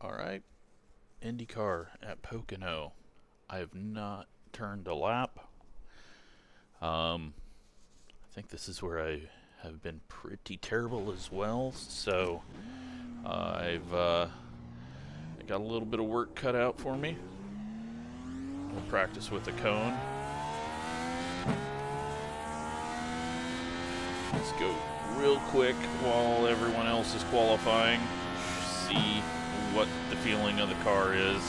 Alright, IndyCar at Pocono. I have not turned a lap. I think this is where I have been pretty terrible as well, so I got a little bit of work cut out for me. We'll practice with a cone. Let's go real quick while everyone else is qualifying. See what the feeling of the car is.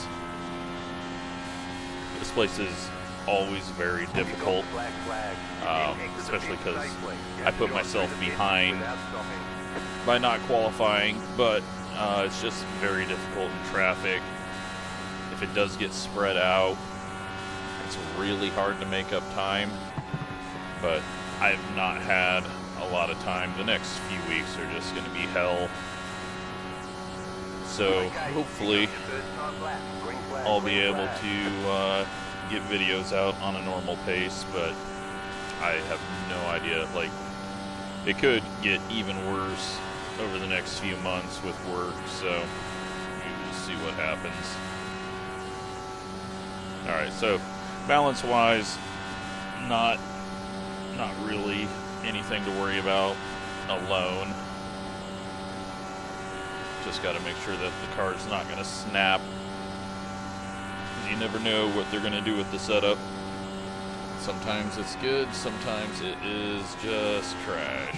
This place is always very difficult, especially because I put myself behind by not qualifying, but it's just very difficult in traffic. If it does get spread out, it's really hard to make up time, but I've not had a lot of time. The next few weeks are just going to be hell. So hopefully I'll be able to get videos out on a normal pace, but I have no idea. Like, it could get even worse over the next few months with work, so we'll see what happens. Alright, so balance-wise, not really anything to worry about alone. Just got to make sure that the car's not going to snap. You never know what they're going to do with the setup. Sometimes it's good, sometimes it is just trash.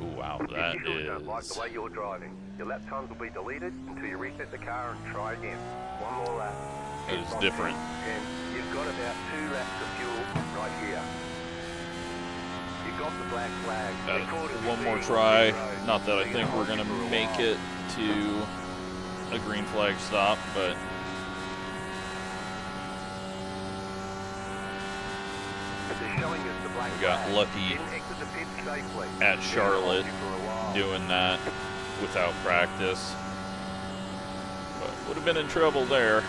Oh wow, that if you don't like is... the way you're driving, your lap times will be deleted until you reset the car and try again. One more lap. That is different. And you've got about 2 laps of fuel right here. You got the black flag. One more try. Not that I think we're going to make it to a green flag stop, but we got lucky at Charlotte doing that without practice, but would have been in trouble there.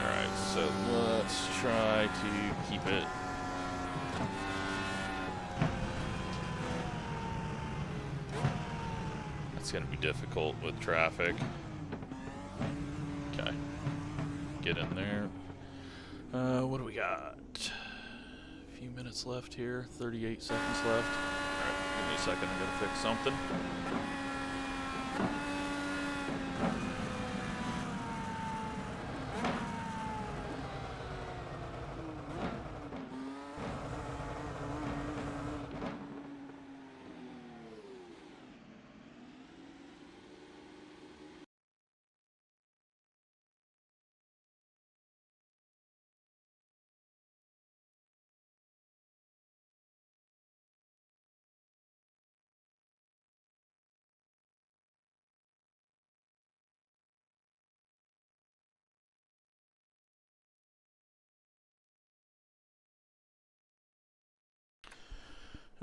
Alright, so let's try to keep it It's going to be difficult with traffic. Okay. Get in there. What do we got? A few minutes left here. 38 seconds left. Alright, give me a second. I'm going to fix something.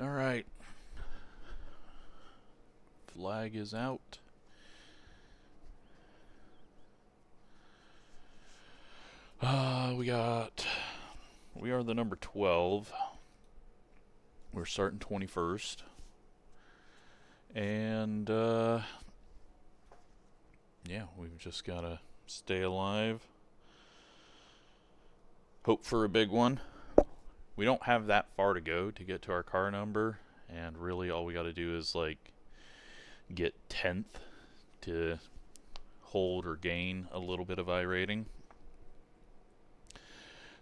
Alright. Flag is out. We are the number 12. We're starting 21st. And, yeah, we've just got to stay alive. Hope for a big one. We don't have that far to go to get to our car number, and really all we got to do is like get 10th to hold or gain a little bit of iRating.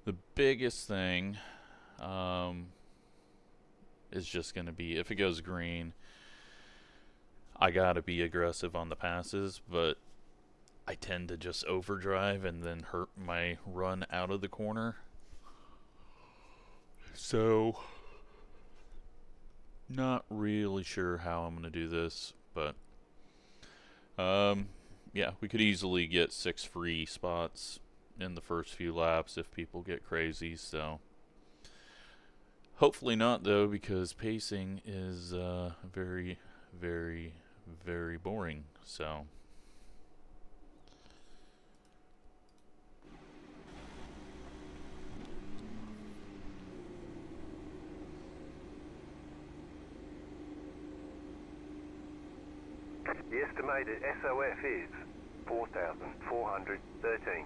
The biggest thing is just going to be, if it goes green, I got to be aggressive on the passes, but I tend to just overdrive and then hurt my run out of the corner. So, not really sure how I'm going to do this, but yeah, we could easily get 6 free spots in the first few laps if people get crazy, so hopefully not though, because pacing is very, very, very boring, so The estimated SOF is 4,413.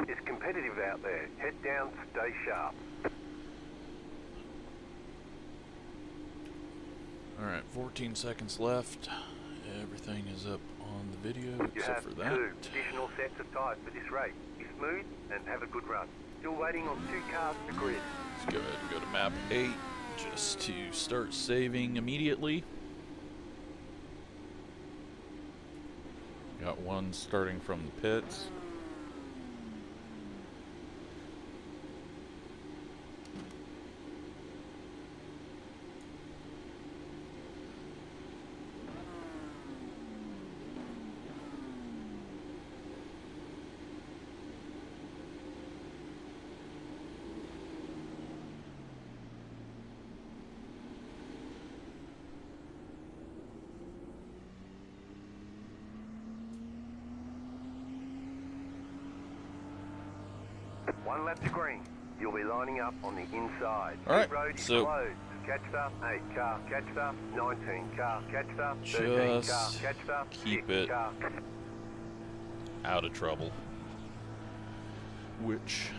It's competitive out there. Head down, stay sharp. Alright, 14 seconds left. Everything is up on the video You except have for that. 2 additional sets of tyres for this race. Be smooth and have a good run. Still waiting on 2 cars to grid. Let's go ahead and go to map 8 just to start saving immediately. Got one starting from the pits. One lap to green. You'll be lining up on the inside. All right, Pit road is so closed. Catched up, 8 car, catched up, 19 car, catched up, 13 car, just catched up, keep 6 it car. out of trouble. Which,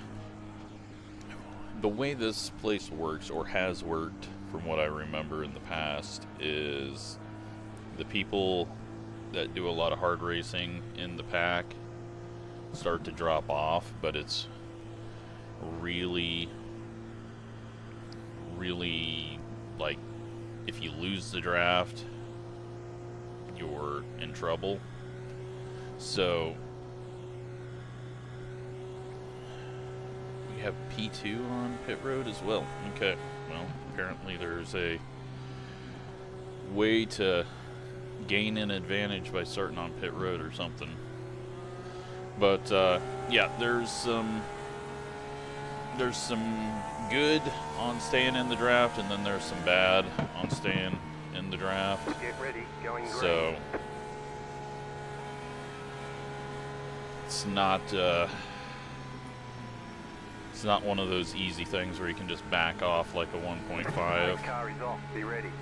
the way this place works, or has worked from what I remember in the past, is the people that do a lot of hard racing in the pack start to drop off, but it's really like, if you lose the draft, you're in trouble. So we have P2 on pit road as well. Okay, well, apparently there's a way to gain an advantage by starting on pit road or something. But yeah, there's some good on staying in the draft, and then there's some bad on staying in the draft. Get ready, going green. So it's not one of those easy things where you can just back off like a 1.5. Car is off, be ready.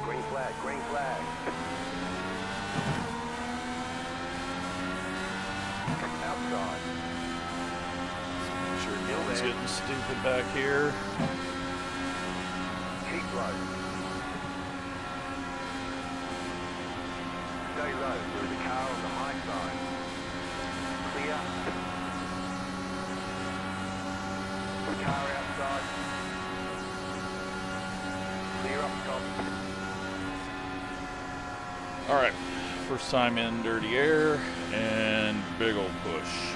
Green flag, green flag. Outside. Sure, Gilman's getting stupid back here. Keep low. Stay low. There is a car on the high side. Clear. Car outside. Clear up top. Alright, first time in dirty air, and big old push.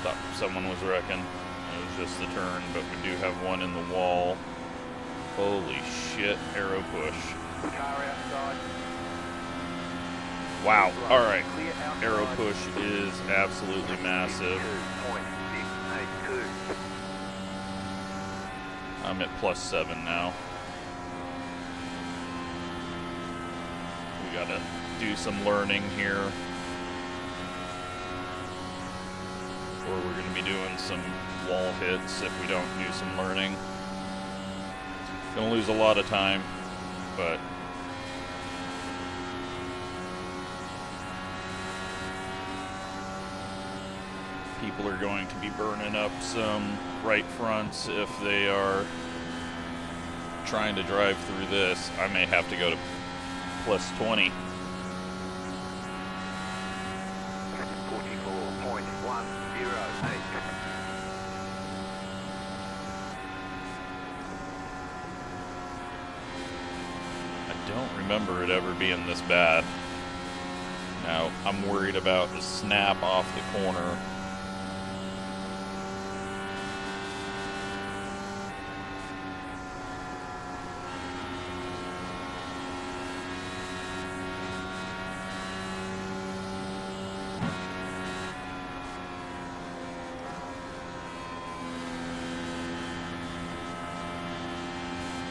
Thought someone was wrecking. It was just the turn, but we do have one in the wall. Holy shit, arrow push. Car outside. Wow, alright. Arrow push is absolutely massive. 2.682. I'm at +7 now. We gotta do some learning here. Or we're gonna be doing some wall hits if we don't do some learning. Gonna lose a lot of time, but people are going to be burning up some right fronts if they are trying to drive through this. I may have to go to +20. 44.108. I don't remember it ever being this bad. Now, I'm worried about the snap off the corner.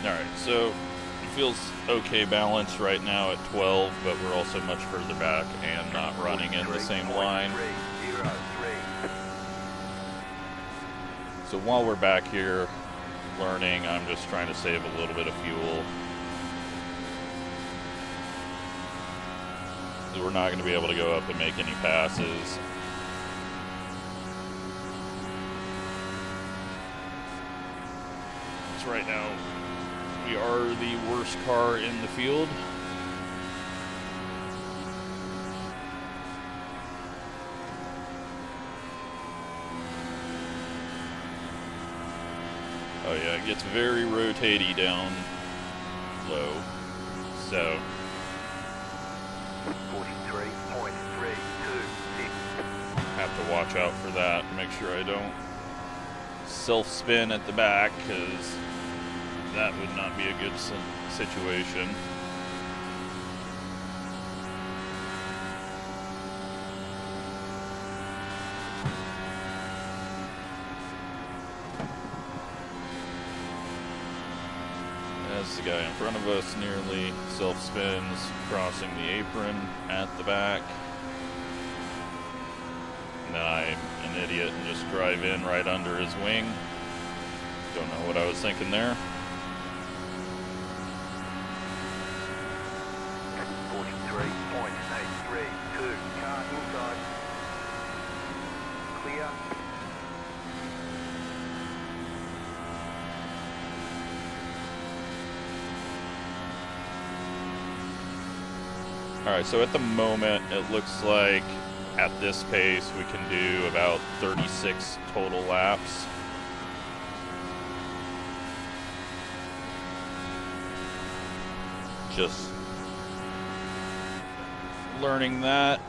Alright, so it feels okay balanced right now at 12, but we're also much further back and not running in the same line. 43.03. So while we're back here, learning. I'm just trying to save a little bit of fuel. We're not going to be able to go up and make any passes. So right now, we are the worst car in the field. Oh yeah, it gets very rotatey down low. So 43.326. have to watch out for that. Make sure I don't self-spin at the back, because that would not be a good situation. As the guy in front of us nearly self-spins, crossing the apron at the back. And then I'm an idiot and just drive in right under his wing. Don't know what I was thinking there. 43.832. Car inside. Clear. Alright, so at the moment, it looks like at this pace we can do about 36 total laps. Just learning that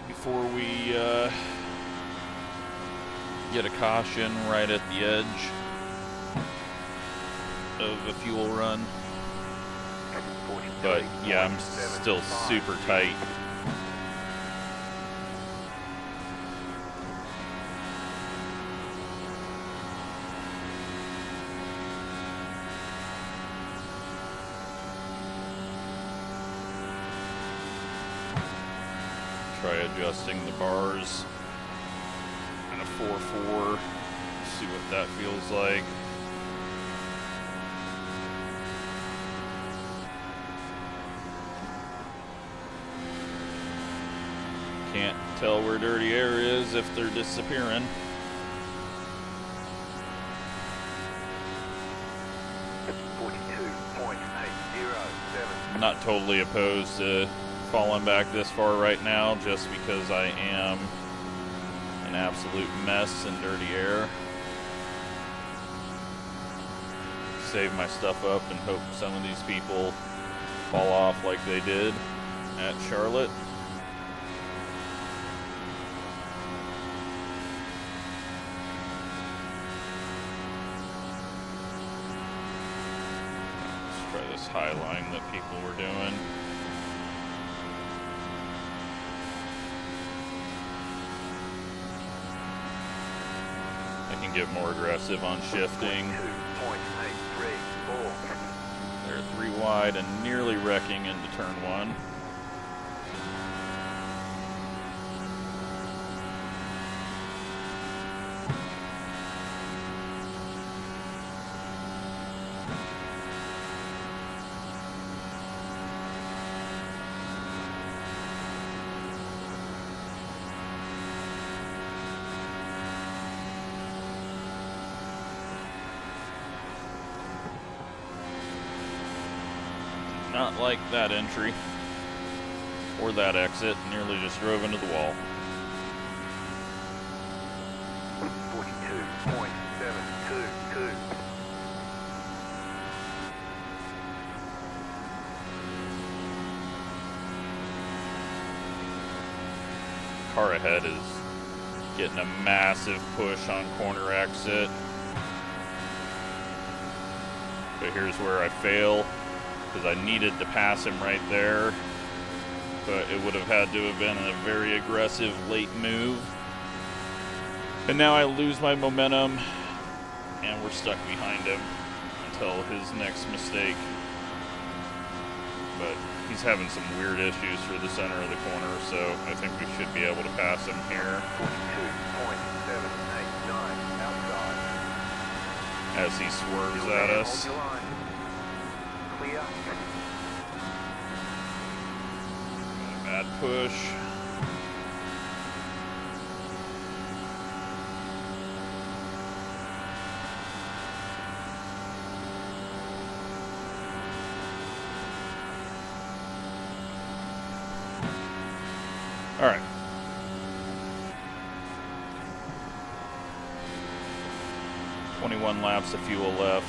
before we get a caution right at the edge of a fuel run. But yeah, I'm still super tight. Try adjusting the bars in a 4-4, see what that feels like. Can't tell where dirty air is if they're disappearing. Not totally opposed to falling back this far right now, just because I am an absolute mess in dirty air. Save my stuff up and hope some of these people fall off like they did at Charlotte. Let's try this high line that people were doing. I can get more aggressive on shifting. They're 3 wide and nearly wrecking into turn 1. Not like that entry or that exit, nearly just drove into the wall. 42.722. Car ahead is getting a massive push on corner exit. But here's where I fail, because I needed to pass him right there, but it would have had to have been a very aggressive late move. And now I lose my momentum, and we're stuck behind him until his next mistake. But he's having some weird issues through the center of the corner, so I think we should be able to pass him here. 42.789 outside. As as he swerves at us. Hold your line. Clear. Bad push. All right. Laps of fuel left.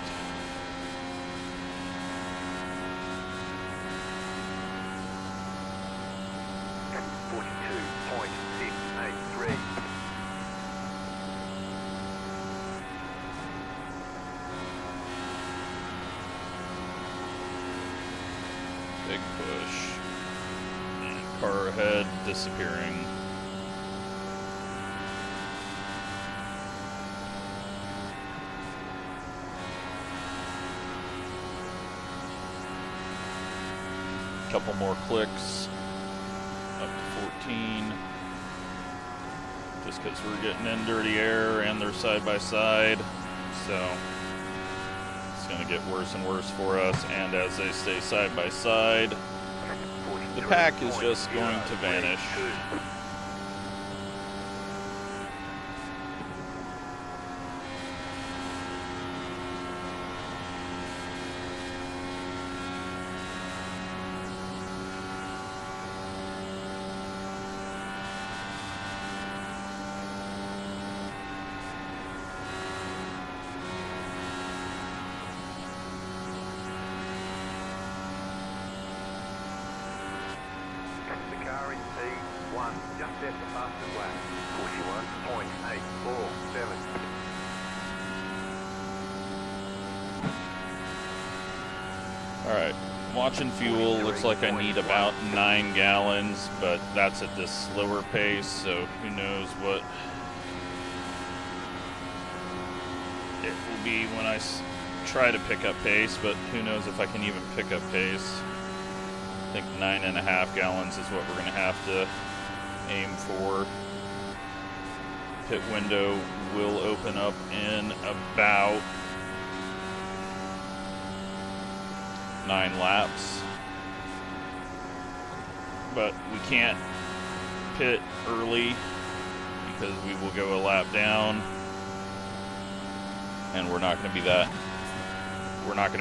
Big push. And car ahead disappearing. Couple more clicks, up to 14, just because we're getting in dirty air and they're side by side, so it's going to get worse and worse for us. And as they stay side by side, the pack is just going to vanish. Just at the fastest lap, 41.847. Alright, watching fuel, looks like I need about 9 gallons, but that's at this slower pace, so who knows what it will be when I try to pick up pace, but who knows if I can even pick up pace. I think 9.5 gallons is what we're going to have to aim for. Pit window will open up in about 9 laps, but we can't pit early because we will go a lap down, and we're not going to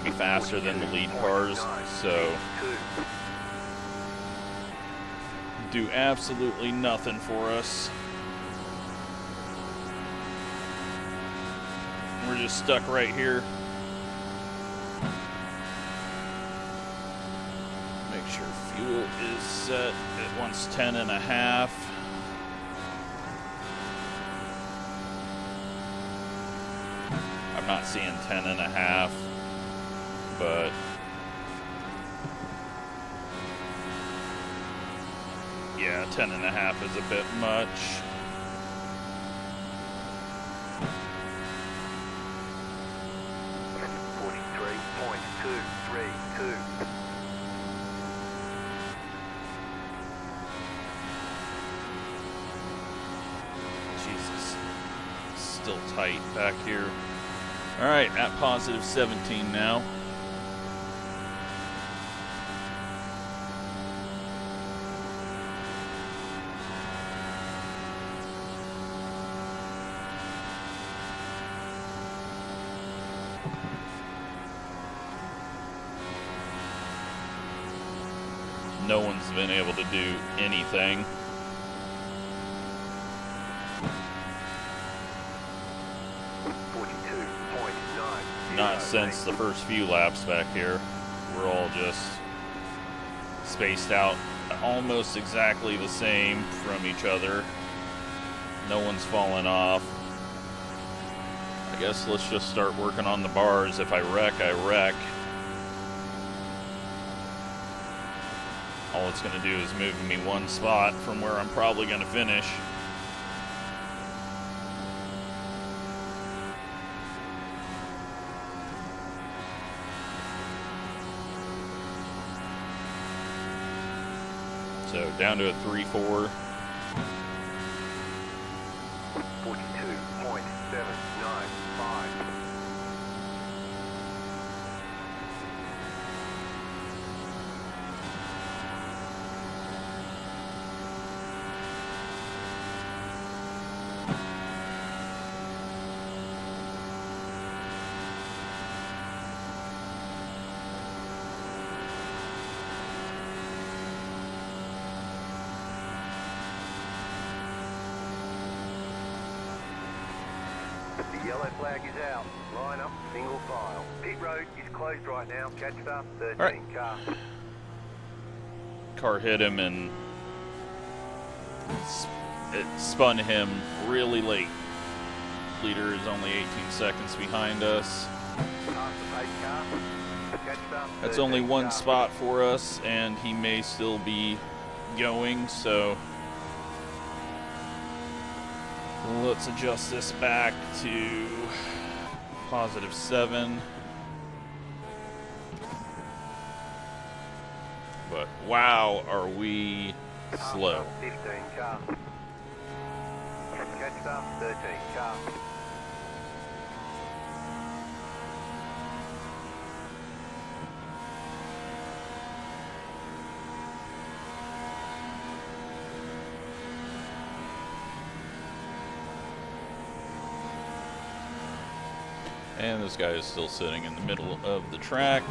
be faster than the lead cars, so do absolutely nothing for us. We're just stuck right here. Make sure fuel is set. It wants 10.5. I'm not seeing 10.5, but yeah, 10.5 is a bit much. Jesus, still tight back here. All right, at positive 17 now. No one's been able to do anything. Not since the first few laps back here. We're all just spaced out almost exactly the same from each other. No one's fallen off. I guess let's just start working on the bars. If I wreck, I wreck. All it's going to do is move me one spot from where I'm probably going to finish. So down to a 3-4. 42.795. The yellow flag is out. Line up, single file. Pit road is closed right now. Catch start 13 right. car. Car hit him and it spun him really late. Leader is only 18 seconds behind us. Past the pace car. Catch start That's 13 only one car. spot for us, and he may still be going, so let's adjust this back to +7. But wow, are we slow. 15 car. Catch start 13 car. And this guy is still sitting in the middle of the track.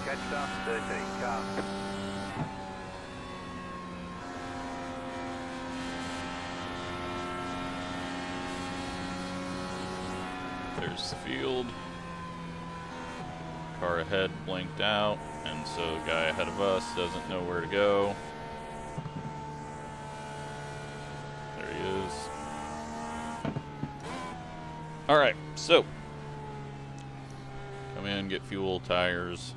Catch start 13 car. There's the field. Car ahead blinked out, and so the guy ahead of us doesn't know where to go. There he is. Alright, so come in, get fuel, tires,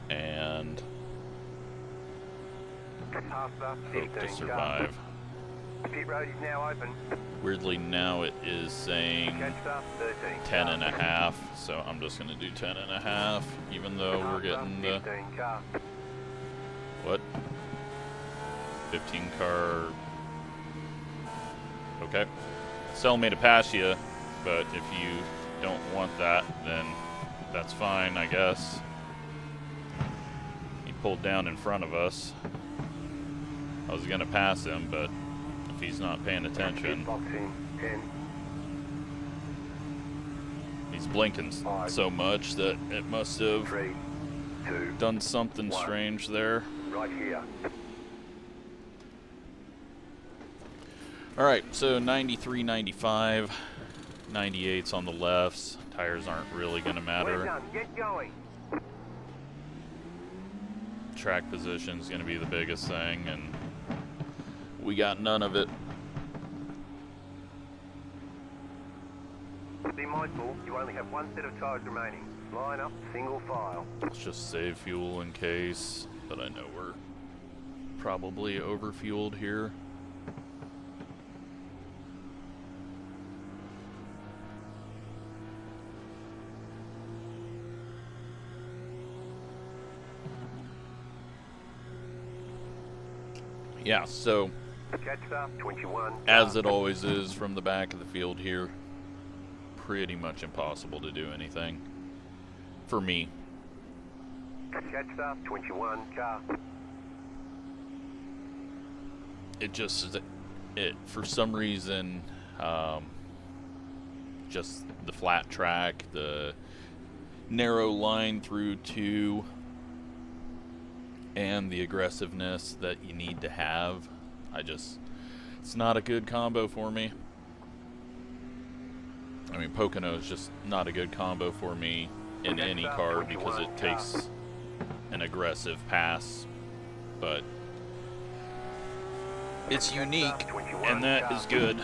and Past start hope 15 to survive. Pit road is now open. Weirdly, now it is saying Catch start 13 10.5, so I'm just going to do 10.5, even though we're getting the, 15 car. what, 15 car, okay. It's telling me to pass you, but if you don't want that, then that's fine, I guess. He pulled down in front of us. I was going to pass him, but if he's not paying attention, Boxing 10. he's blinking so much that it must have 3, 2, done something One. strange there. right here. Alright, so 93, 95, 98's on the lefts. Tires aren't really going to We're matter. done. Get going. Track position's going to be the biggest thing, and we got none of it. Be mindful, you only have one set of tires remaining. Line up, single file. Let's just save fuel in case, but I know we're probably overfueled here. Yeah, so Catch start 21 car. as it always is from the back of the field here, pretty much impossible to do anything for me. Catch start 21 car. It just, for some reason, just the flat track, the narrow line through 2, and the aggressiveness that you need to have, it's not a good combo for me. I mean, Pocono is just not a good combo for me in any car because it takes an aggressive pass, but it's unique, and that is good.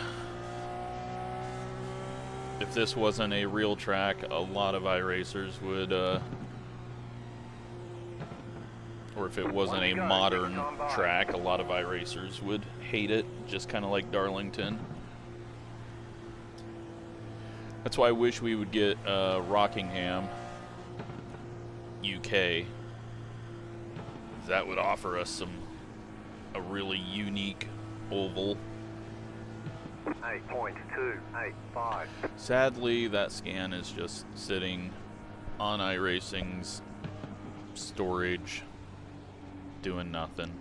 If this wasn't a real track, a lot of iRacers would, or if it wasn't a modern track, a lot of iRacers would hate it, just kind of like Darlington. That's why I wish we would get Rockingham, UK. That would offer us a really unique oval. 8.285. Sadly, that scan is just sitting on iRacing's storage, doing nothing.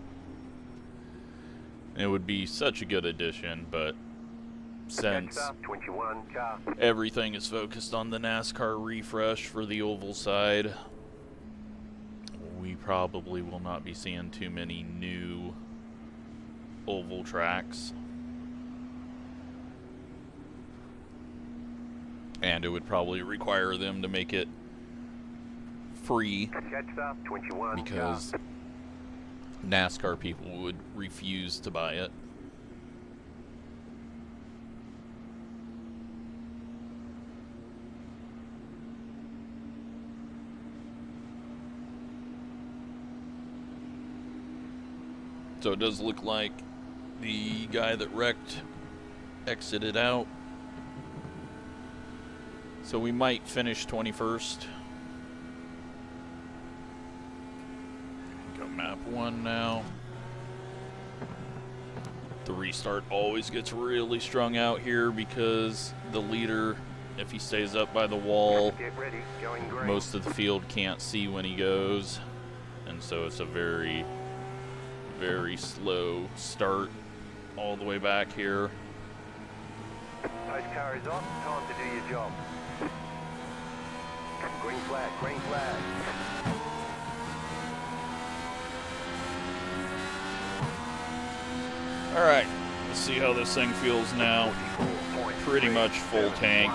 It would be such a good addition, but since everything is focused on the NASCAR refresh for the oval side, we probably will not be seeing too many new oval tracks. And it would probably require them to make it free because NASCAR people would refuse to buy it. So it does look like the guy that wrecked exited out. So we might finish 21st. Go map 1 now. The restart always gets really strung out here because the leader, if he stays up by the wall, most of the field can't see when he goes. And so it's a very, very slow start all the way back here. Post car is on, time to do your job. Green flag, green flag. Alright, let's see how this thing feels now. Pretty much full tank.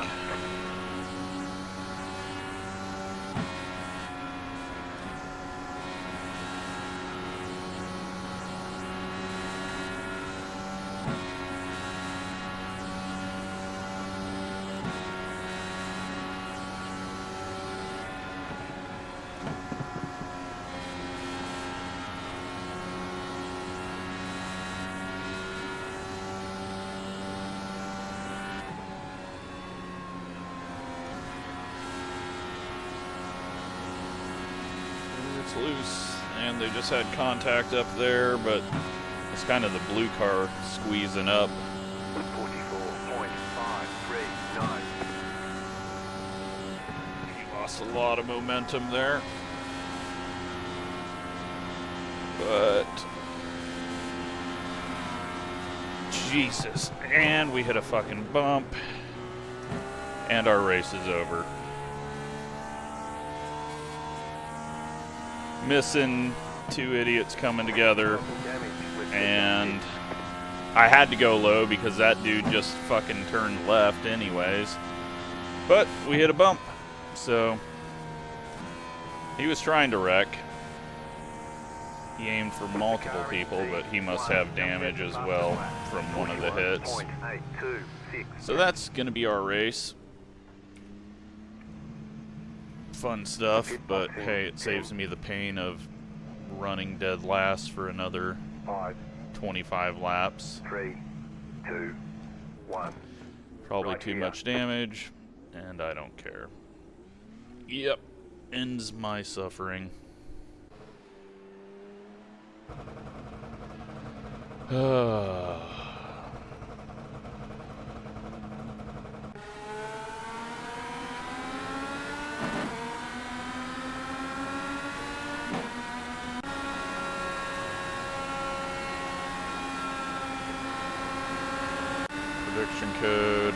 Loose, and they just had contact up there, but it's kind of the blue car squeezing up. 44.539. Lost a lot of momentum there, but Jesus, and we hit a fucking bump, and our race is over. Missing 2 idiots coming together, and I had to go low because that dude just fucking turned left anyways. But we hit a bump, so he was trying to wreck. He aimed for multiple people, but he must have damage as well from one of the hits. So that's gonna be our race. Fun stuff, but hey, it saves me the pain of running dead last for another 25 laps. 3, 2, 1. Probably Right too here. much damage, and I don't care. Yep, ends my suffering. Prediction code.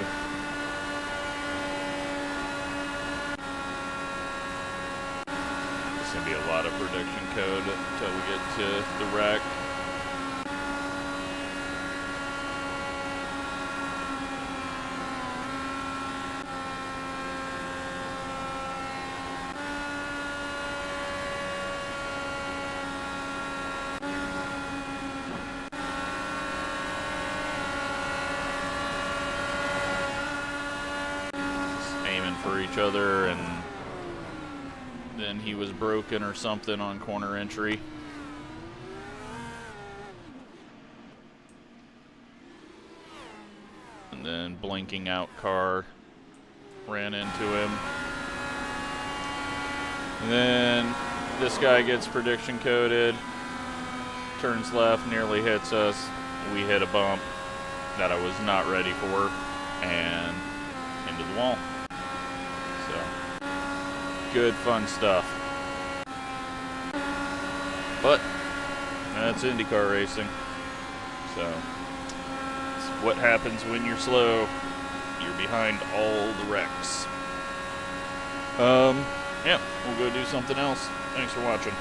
There's gonna be a lot of prediction code until we get to the wreck. For each other, and then he was broken or something on corner entry. And then blinking out car ran into him. And then this guy gets prediction coded, turns left, nearly hits us. We hit a bump that I was not ready for, and into the wall. Good fun stuff. But that's IndyCar racing. So it's what happens when you're slow. You're behind all the wrecks. Yeah, we'll go do something else. Thanks for watching.